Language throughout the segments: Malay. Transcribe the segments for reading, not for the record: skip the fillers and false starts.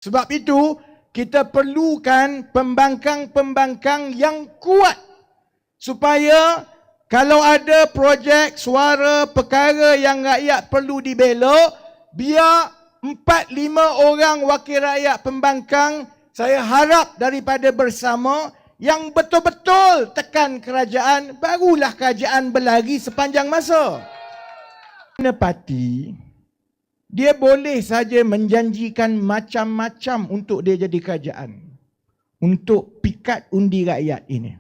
Sebab itu, kita perlukan pembangkang-pembangkang yang kuat supaya kalau ada projek, suara, perkara yang rakyat perlu dibela, biar 4-5 orang wakil rakyat pembangkang, saya harap daripada bersama yang betul-betul tekan kerajaan, barulah kerajaan berlari sepanjang masa. Parti, dia boleh saja menjanjikan macam-macam untuk dia jadi kerajaan. Untuk pikat undi rakyat ini.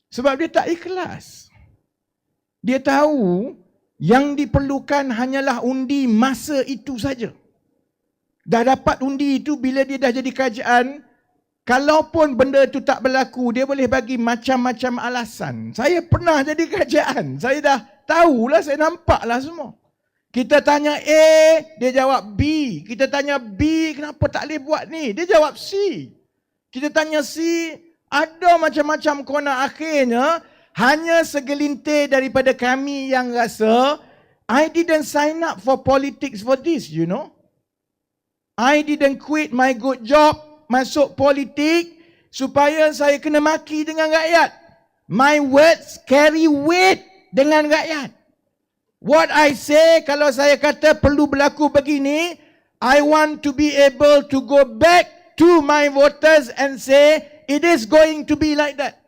Sebab dia tak ikhlas. Dia tahu yang diperlukan hanyalah undi masa itu saja. Dah dapat undi itu bila dia dah jadi kerajaan, kalaupun benda itu tak berlaku, dia boleh bagi macam-macam alasan. Saya pernah jadi kerajaan. Saya dah tahulah, saya nampaklah semua. Kita tanya A, dia jawab B. Kita tanya B, kenapa tak boleh buat ni? Dia jawab C. Kita tanya C, ada macam-macam kona. Akhirnya, hanya segelintir daripada kami yang rasa, I didn't sign up for politics for this, you know. I didn't quit my good job, masuk politik, supaya saya kena maki dengan rakyat. My words carry weight dengan rakyat. What I say, kalau saya kata perlu berlaku begini, I want to be able to go back to my voters and say, it is going to be like that.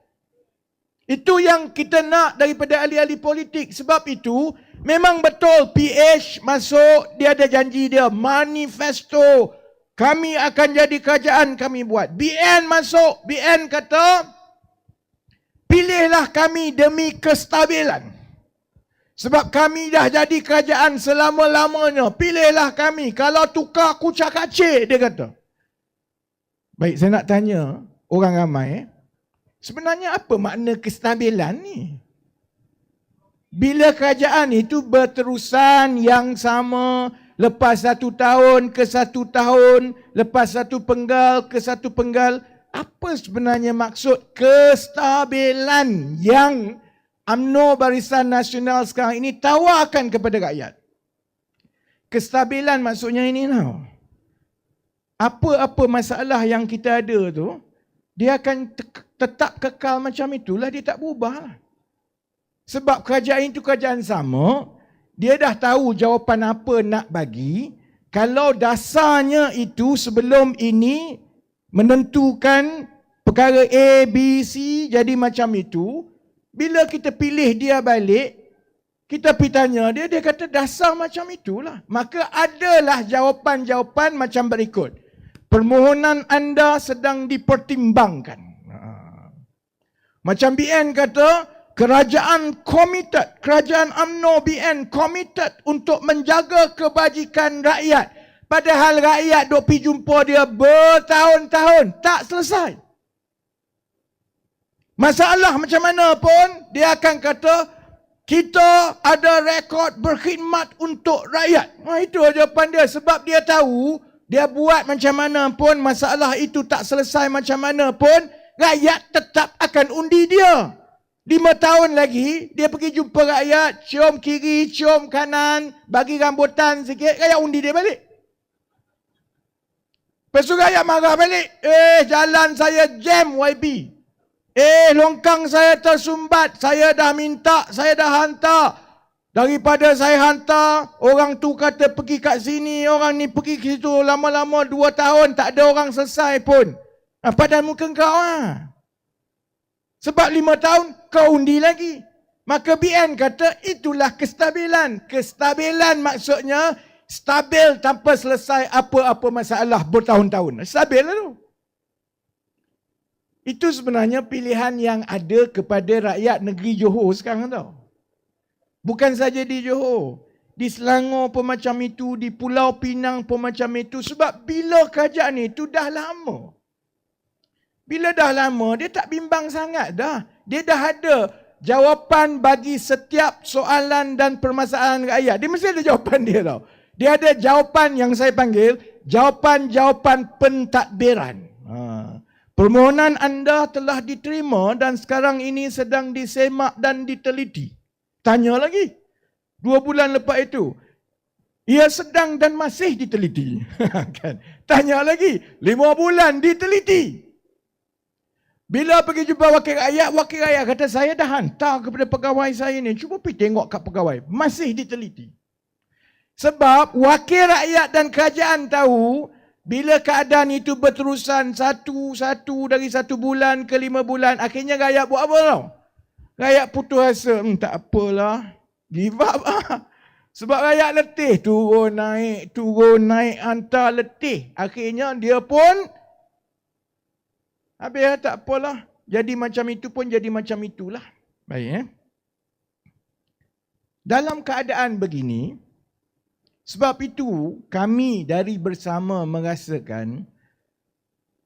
Itu yang kita nak daripada ahli-ahli politik. Sebab itu, memang betul PH masuk, dia ada janji dia. Manifesto, kami akan jadi kerajaan, kami buat. BN masuk, BN kata, pilihlah kami demi kestabilan. Sebab kami dah jadi kerajaan selama-lamanya. Pilihlah kami. Kalau tukar kucak-kacik, dia kata. Baik, saya nak tanya orang ramai, sebenarnya apa makna kestabilan ni? Bila kerajaan itu berterusan yang sama, lepas 1 tahun ke 1 tahun, lepas 1 penggal ke 1 penggal, apa sebenarnya maksud kestabilan yang UMNO Barisan Nasional sekarang ini tawarkan kepada rakyat? Kestabilan maksudnya ini tau. Apa-apa masalah yang kita ada tu, dia akan tetap kekal macam itulah, dia tak berubah. Sebab kerajaan itu kerajaan sama, dia dah tahu jawapan apa nak bagi. Kalau dasarnya itu sebelum ini menentukan perkara A, B, C jadi macam itu, bila kita pilih dia balik, kita pergi tanya dia, dia kata dasar macam itulah. Maka adalah jawapan-jawapan macam berikut. Permohonan anda sedang dipertimbangkan. Macam BN kata, kerajaan committed, kerajaan UMNO BN committed untuk menjaga kebajikan rakyat. Padahal rakyat duk pergi jumpa dia bertahun-tahun, tak selesai. Masalah macam mana pun, dia akan kata, kita ada rekod berkhidmat untuk rakyat. Itu jawapan dia. Sebab dia tahu, dia buat macam mana pun, masalah itu tak selesai macam mana pun, rakyat tetap akan undi dia. 5 tahun lagi, dia pergi jumpa rakyat, cium kiri, cium kanan, bagi rambutan sikit, rakyat undi dia balik. Lepas tu rakyat marah balik. Jalan saya jam YB. Longkang saya tersumbat, saya dah minta, saya dah hantar. Daripada saya hantar, orang tu kata pergi kat sini, orang ni pergi ke situ, lama-lama 2 tahun, tak ada orang selesai pun. Padahal muka kau lah. Sebab 5 tahun, kau undi lagi. Maka BN kata, itulah kestabilan. Kestabilan maksudnya, stabil tanpa selesai apa-apa masalah bertahun-tahun. Stabil lah tu. Itu sebenarnya pilihan yang ada kepada rakyat negeri Johor sekarang tau. Bukan saja di Johor. Di Selangor pun macam itu, di Pulau Pinang pun macam itu. Sebab bila kerajaan itu dah lama. Bila dah lama, dia tak bimbang sangat dah. Dia dah ada jawapan bagi setiap soalan dan permasalahan rakyat. Dia mesti ada jawapan dia tau. Dia ada jawapan yang saya panggil, jawapan-jawapan pentadbiran. Permohonan anda telah diterima dan sekarang ini sedang disemak dan diteliti. Tanya lagi. 2 bulan lepas itu. Ia sedang dan masih diteliti. Kan? Tanya lagi, 5 bulan diteliti. Bila pergi jumpa wakil rakyat kata saya dah hantar kepada pegawai saya ni. Cuba pergi tengok kat pegawai. Masih diteliti. Sebab wakil rakyat dan kerajaan tahu, bila keadaan itu berterusan satu dari 1 bulan ke 5 bulan, akhirnya rakyat buat apa tau? Rakyat putus asa, tak apalah, give up lah. Sebab rakyat letih, turun naik, hantar letih. Akhirnya dia pun, habis tak apalah, jadi macam itu pun jadi macam itulah. Baik Dalam keadaan begini, sebab itu kami dari bersama merasakan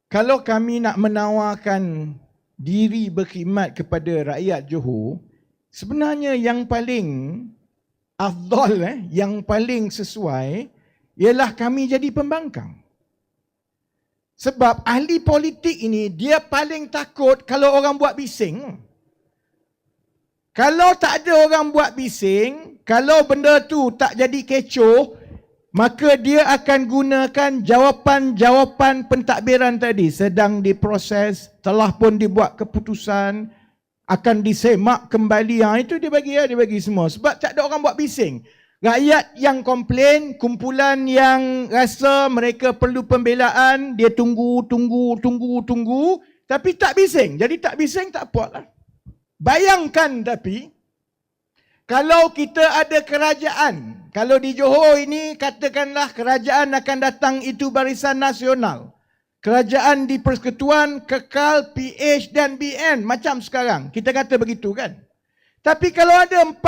kalau kami nak menawarkan diri berkhidmat kepada rakyat Johor, sebenarnya yang paling afdal, yang paling sesuai ialah kami jadi pembangkang. Sebab ahli politik ini dia paling takut kalau orang buat bising. Kalau tak ada orang buat bising, kalau benda tu tak jadi kecoh, maka dia akan gunakan jawapan-jawapan pentadbiran tadi. Sedang diproses, telah pun dibuat keputusan, akan disemak kembali. Itu dia bagi semua. Sebab tak ada orang buat bising. Rakyat yang komplain, kumpulan yang rasa mereka perlu pembelaan, dia tunggu. Tapi tak bising. Jadi tak bising tak apalah. Bayangkan tapi, kalau kita ada kerajaan, kalau di Johor ini katakanlah kerajaan akan datang itu Barisan Nasional. Kerajaan di Persekutuan kekal PH dan BN macam sekarang. Kita kata begitu kan? Tapi kalau ada 4-5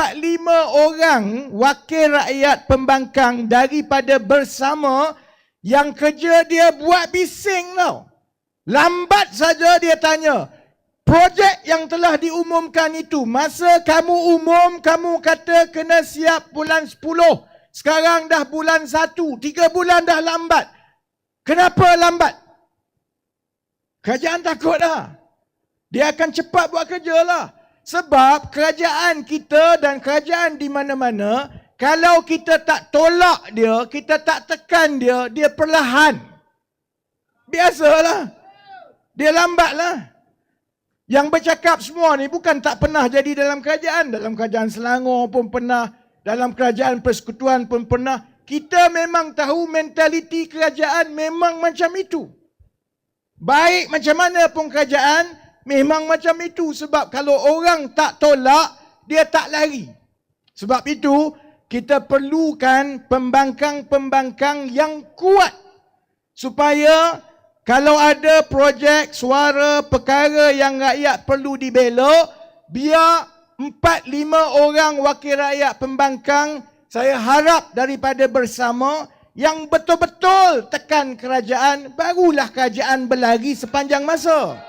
orang wakil rakyat pembangkang daripada bersama yang kerja dia buat bising tau. Lambat saja dia tanya, projek yang telah diumumkan itu, masa kamu umum, kamu kata kena siap bulan 10. Sekarang dah bulan 1. 3 bulan dah lambat. Kenapa lambat? Kerajaan takut dah. Dia akan cepat buat kerja lah. Sebab kerajaan kita dan kerajaan di mana-mana, kalau kita tak tolak dia, kita tak tekan dia, dia perlahan. Biasalah. Dia lambatlah. Yang bercakap semua ni bukan tak pernah jadi dalam kerajaan. Dalam kerajaan Selangor pun pernah. Dalam kerajaan Persekutuan pun pernah. Kita memang tahu mentaliti kerajaan memang macam itu. Baik macam mana pun kerajaan, memang macam itu. Sebab kalau orang tak tolak, dia tak lari. Sebab itu, kita perlukan pembangkang-pembangkang yang kuat. Supaya kalau ada projek, suara, perkara yang rakyat perlu dibela, biar 4-5 orang wakil rakyat pembangkang, saya harap daripada bersama, yang betul-betul tekan kerajaan, barulah kerajaan berlari sepanjang masa.